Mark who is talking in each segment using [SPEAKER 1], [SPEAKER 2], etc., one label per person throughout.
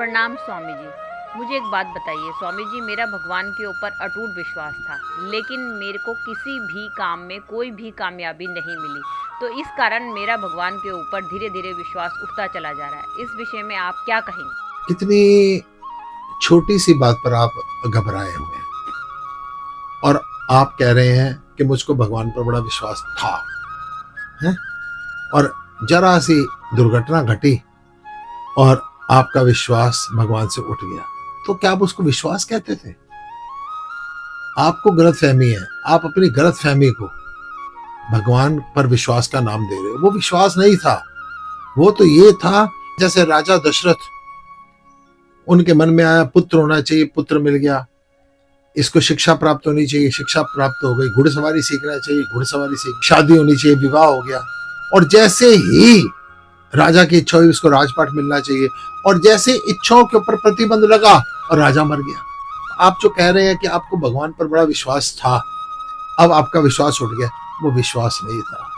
[SPEAKER 1] प्रणाम स्वामी जी। मुझे एक बात बताइए स्वामी जी, मेरा भगवान के ऊपर अटूट विश्वास था, लेकिन मेरे को किसी भी काम में कोई भी कामयाबी नहीं मिली। तो इस कारण मेरा भगवान के ऊपर धीरे-धीरे विश्वास उठता चला जा रहा है। इस विषय में आप क्या कहेंगे?
[SPEAKER 2] कितनी छोटी सी बात पर आप घबराए हुए हैं और आप कह रहे हैं कि मुझको भगवान पर बड़ा विश्वास था, है? और जरा सी दुर्घटना घटी और आपका विश्वास भगवान से उठ गया। तो क्या आप उसको विश्वास कहते थे? आपको गलतफहमी है। आप अपनी गलतफहमी को भगवान पर विश्वास का नाम दे रहे हो। वो विश्वास नहीं था। वो तो ये था जैसे राजा दशरथ, उनके मन में आया पुत्र होना चाहिए, पुत्र मिल गया। इसको शिक्षा प्राप्त होनी चाहिए, शिक्षा प्राप्त हो गई। घुड़सवारी सीखना चाहिए, घुड़सवारी सीख। शादी होनी चाहिए, विवाह हो गया। और जैसे ही राजा की इच्छा हुई, उसको राजपाट मिलना चाहिए, और जैसे इच्छाओं के ऊपर प्रतिबंध लगा और राजा मर गया। आप जो कह रहे हैं कि आपको भगवान पर बड़ा विश्वास था, अब आपका विश्वास उठ गया, वो विश्वास नहीं था।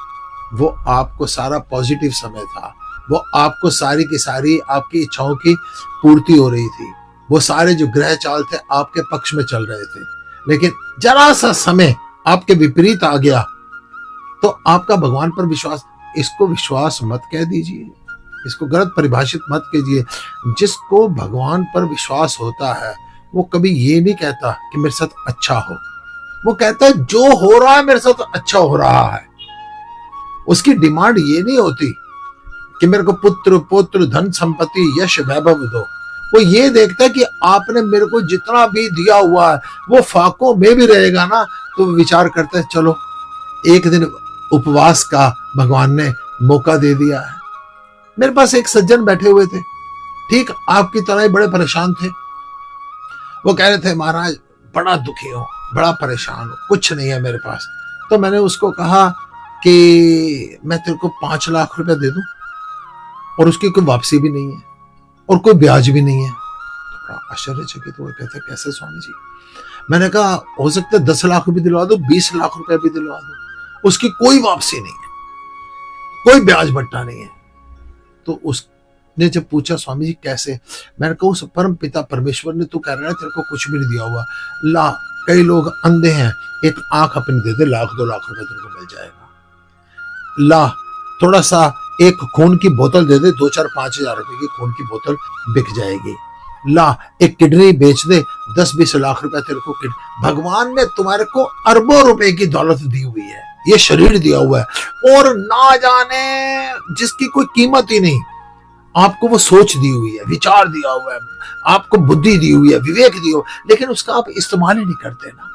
[SPEAKER 2] वो आपको सारा पॉजिटिव समय था। वो आपको सारी की सारी आपकी इच्छाओं की पूर्ति हो रही थी। वो सारे जो ग्रह चाल थे आपके पक्ष में चल रहे थे। लेकिन जरा सा समय आपके विपरीत आ गया तो आपका भगवान पर विश्वास, इसको विश्वास मत कह दीजिए, इसको गलत परिभाषित मत कीजिए। जिसको भगवान पर विश्वास होता है वो कभी ये नहीं कहता कि मेरे साथ अच्छा हो। वो कहता है जो हो रहा है मेरे साथ अच्छा हो रहा है। उसकी डिमांड ये नहीं होती कि मेरे को पुत्र पुत्र धन संपत्ति यश वैभव दो। वो ये देखता है कि आपने मेरे को जितना भी दिया हुआ है वो फाकों में भी रहेगा ना। तो विचार करता है चलो एक दिन उपवास का भगवान ने मौका दे दिया है। मेरे पास एक सज्जन बैठे हुए थे, ठीक आपकी तरह ही बड़े परेशान थे। वो कह रहे थे महाराज बड़ा दुखी हूं, बड़ा परेशान हूं, कुछ नहीं है मेरे पास। तो मैंने उसको कहा कि मैं तेरे को 5 लाख रुपए दे दूं और उसकी कोई वापसी भी नहीं है और कोई ब्याज भी नहीं है। तो बड़ा आश्चर्यचकित हुआ, कहते कैसे स्वामी जी? मैंने कहा हो सकता है 10 लाख भी दिलवा दो, 20 लाख रुपए भी दिलवा दो, उसकी कोई वापसी नहीं है, कोई ब्याज बट्टा नहीं है। तो उसने जब पूछा स्वामी जी कैसे, मैंने कहा उस परम पिता परमेश्वर ने, तू कह रहा है तेरे को कुछ भी नहीं दिया हुआ, ला कई लोग अंधे हैं, एक आंख अपनी दे दे, 1-2 लाख रुपए तेरे को मिल जाएगा। ला थोड़ा सा एक खून की बोतल दे दे, 2-4-5 हजार रुपए की खून की बोतल बिक जाएगी। ला एक किडनी बेच दे, 10-20 लाख रुपए तेरे को। भगवान ने तुम्हारे को अरबों रुपए की दौलत दी हुई है, ये शरीर दिया हुआ है, और ना जाने जिसकी कोई कीमत ही नहीं। आपको वो सोच दी हुई है, विचार दिया हुआ है, आपको बुद्धि दी हुई है, विवेक दिया हुआ, लेकिन उसका आप इस्तेमाल ही नहीं करते ना।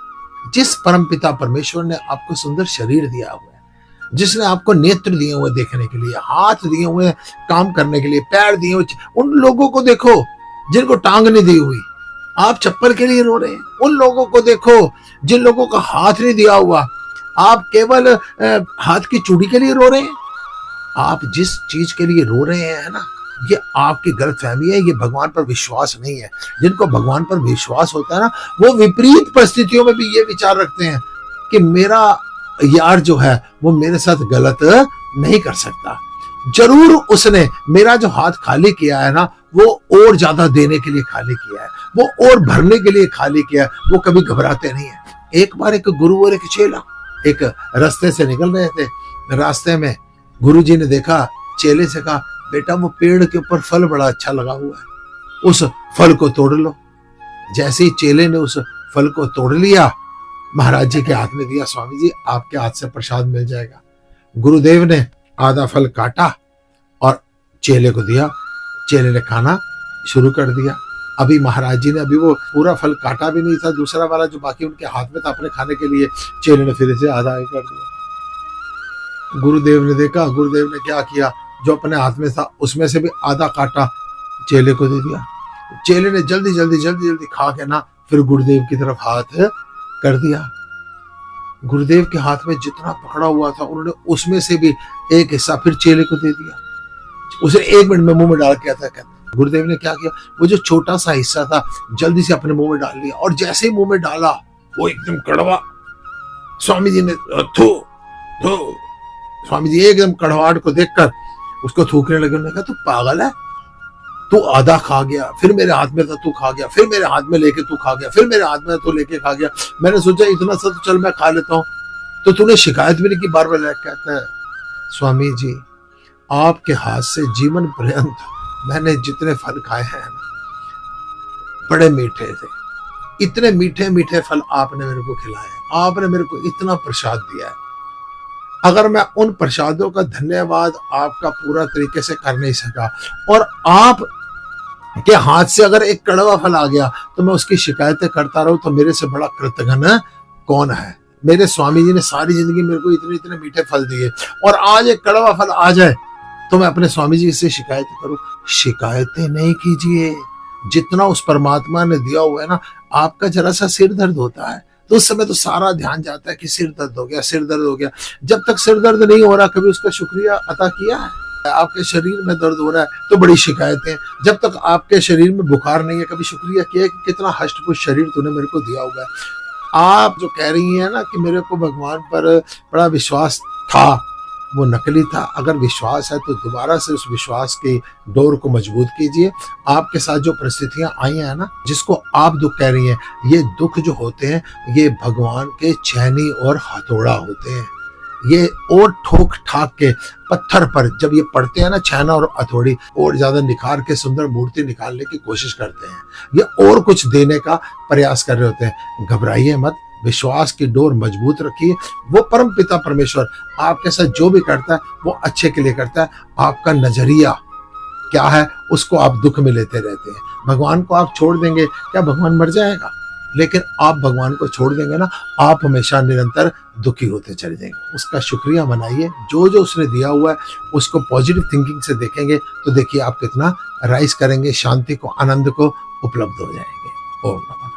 [SPEAKER 2] जिस परमपिता परमेश्वर ने आपको सुंदर शरीर दिया हुआ है, जिसने आपको नेत्र दिए हुए देखने के लिए, हाथ दिए हुए काम करने के लिए, पैर दिए हुए, उन लोगों को देखो जिनको टांग नहीं दी हुई। आप चप्पल के लिए रो रहे हैं। उन लोगों को देखो जिन लोगों का हाथ नहीं दिया हुआ। आप केवल हाथ की चूड़ी के लिए रो रहे हैं। आप जिस चीज के लिए रो रहे हैं ना, ये आपकी गलतफहमी है, ये भगवान पर विश्वास नहीं है। जिनको भगवान पर विश्वास होता है ना, वो विपरीत परिस्थितियों में भी ये विचार रखते हैं कि मेरा यार जो है वो मेरे साथ गलत नहीं कर सकता। जरूर उसने मेरा जो हाथ खाली किया है ना, वो और ज्यादा देने के लिए खाली किया है, वो और भरने के लिए खाली किया है। वो कभी घबराते नहीं है। एक बार एक गुरु और एक चेला एक रास्ते से निकल रहे थे। रास्ते में गुरुजी ने देखा, चेले से कहा बेटा वो पेड़ के ऊपर फल बड़ा अच्छा लगा हुआ है, उस फल को तोड़ लो। जैसे ही चेले ने उस फल को तोड़ लिया, महाराज जी के हाथ में दिया, स्वामी जी आपके हाथ से प्रसाद मिल जाएगा। गुरुदेव ने आधा फल काटा और चेले को दिया। चेले ने खाना शुरू कर दिया। अभी महाराज जी ने अभी वो पूरा फल काटा भी नहीं था, दूसरा वाला जो बाकी उनके हाथ में था अपने खाने के लिए, चेले ने फिर से आधा कर दिया। गुरुदेव ने देखा, गुरुदेव ने क्या किया, जो अपने हाथ में था उसमें से भी आधा काटा, चेले को दे दिया। चेले ने जल्दी जल्दी खा के ना फिर गुरुदेव की तरफ हाथ कर दिया। गुरुदेव के हाथ में जितना पकड़ा हुआ था उन्होंने उसमें से भी एक हिस्सा फिर चेले को दे दिया। उसे 1 मिनट में मुंह में डाल के आता है। गुरुदेव ने क्या किया, वो जो छोटा सा हिस्सा था जल्दी से अपने मुंह में डाल लिया, और जैसे ही मुंह में डाला वो एकदम कड़वा। स्वामी जी ने थू थू, स्वामी जी एकदम कड़वाहट को देखकर उसको थूकने लगे। उन्होंने कहा तू पागल है, तू आधा खा गया, फिर मेरे हाथ में था तू खा गया, फिर मेरे हाथ में लेके तू खा गया, फिर मेरे हाथ में तू लेके खा गया। मैंने सोचा इतना सा तो चल मैं खा लेता हूँ, तो तूने शिकायत भी नहीं की। बार बार कहता है स्वामी जी आपके हाथ से जीवन पर्यंत मैंने जितने फल खाए हैं ना, बड़े मीठे थे, इतने मीठे मीठे फल आपने मेरे को खिलाए, आपने मेरे को इतना प्रसाद दिया है, अगर मैं उन प्रसादों का धन्यवाद आपका पूरा तरीके से कर नहीं सका, और आप के हाथ से अगर एक कड़वा फल आ गया तो मैं उसकी शिकायतें करता रहूं, तो मेरे से बड़ा कृतघ्न कौन है। मेरे स्वामी जी ने सारी जिंदगी मेरे को इतने इतने मीठे फल दिए, और आज एक कड़वा फल आ जाए तो मैं अपने स्वामी जी से शिकायत करूं। शिकायतें नहीं कीजिए, जितना उस परमात्मा ने दिया हुआ है ना, आपका जरा सा सिर दर्द होता है तो उस समय तो सारा ध्यान जाता है कि सिर दर्द हो गया, सिर दर्द हो गया। जब तक सिर दर्द नहीं हो रहा, कभी उसका शुक्रिया अदा किया है? आपके शरीर में दर्द हो रहा है तो बड़ी शिकायतें। जब तक आपके शरीर में बुखार नहीं है, कभी शुक्रिया किया कि कितना हष्ट-पुष्ट शरीर तूने मेरे को दिया हुआ है। आप जो कह रही हैं ना कि मेरे को भगवान पर बड़ा विश्वास था, वो नकली था। अगर विश्वास है तो दोबारा से उस विश्वास की डोर को मजबूत कीजिए। आपके साथ जो परिस्थितियां आई हैं ना, जिसको आप दुख कह रही हैं, ये दुख जो होते हैं ये भगवान के छेनी और हथौड़ा होते हैं। ये और ठोक ठाक के पत्थर पर जब ये पड़ते हैं ना, छेना और हथौड़ी, और ज्यादा निखार के सुंदर मूर्ति निकालने की कोशिश करते हैं, ये और कुछ देने का प्रयास कर रहे होते हैं। घबराइए मत, विश्वास की डोर मजबूत रखिए। वो परम पिता परमेश्वर आपके साथ जो भी करता है वो अच्छे के लिए करता है। आपका नजरिया क्या है उसको आप दुख में लेते रहते हैं। भगवान को आप छोड़ देंगे, क्या भगवान मर जाएगा? लेकिन आप भगवान को छोड़ देंगे ना, आप हमेशा निरंतर दुखी होते चले जाएंगे। उसका शुक्रिया मनाइए, जो जो उसने दिया हुआ है उसको पॉजिटिव थिंकिंग से देखेंगे तो देखिए आप कितना राइज करेंगे, शांति को, आनंद को उपलब्ध हो जाएंगे। ओम नमः।